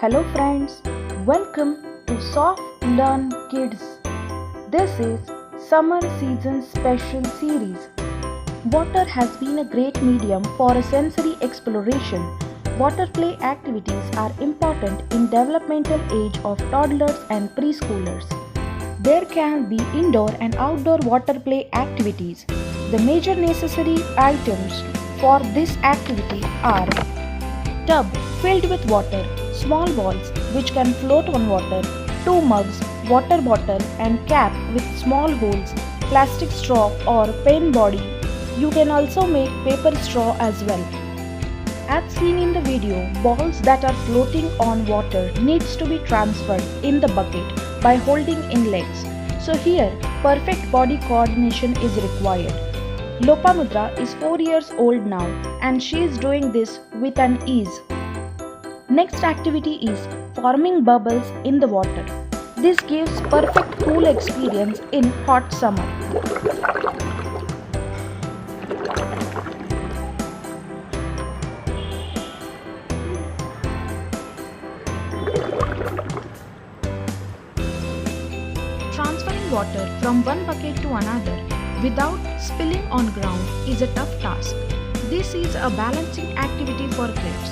Hello friends, welcome to Soft Learn Kids. This is summer season special series. Water has been a great medium for a sensory exploration. Water play activities are important in developmental age of toddlers and preschoolers. There can be indoor and outdoor water play activities. The major necessary items for this activity are tub filled with water, small balls which can float on water, 2 mugs, water bottle and cap with small holes, plastic straw or pen body. You can also make paper straw as well. As seen in the video, balls that are floating on water needs to be transferred in the bucket by holding in legs. So here, perfect body coordination is required. Lopamudra is 4 years old now and she is doing this with an ease. Next activity is forming bubbles in the water. This gives perfect cool experience in hot summer. Transferring water from one bucket to another without spilling on ground is a tough task. This is a balancing activity for kids.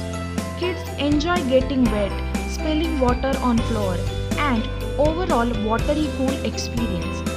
Kids enjoy getting wet, spilling water on floor, and overall watery cool experience.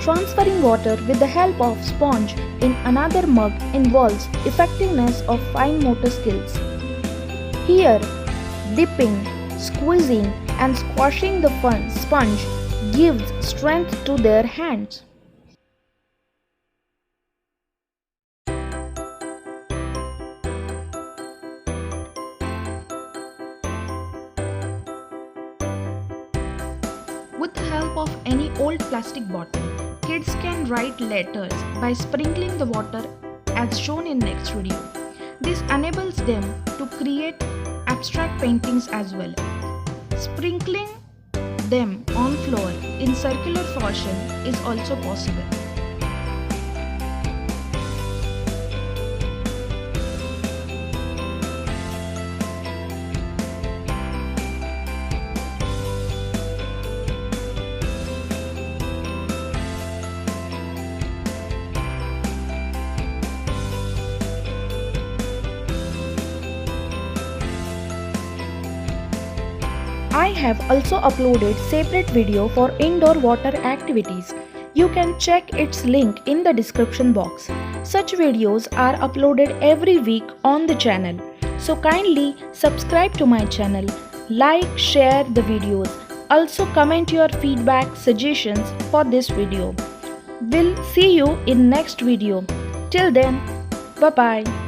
Transferring water with the help of sponge in another mug involves effectiveness of fine motor skills. Here, dipping, squeezing and squashing the sponge gives strength to their hands. With the help of any old plastic bottle, kids can write letters by sprinkling the water as shown in next video. This enables them to create abstract paintings as well. Sprinkling them on floor in circular fashion is also possible. I have also uploaded separate video for indoor water activities. You can check its link in the description box. Such videos are uploaded every week on the channel. So kindly subscribe to my channel, like, share the videos. Also comment your feedback, suggestions for this video. We'll see you in next video. Till then, bye bye.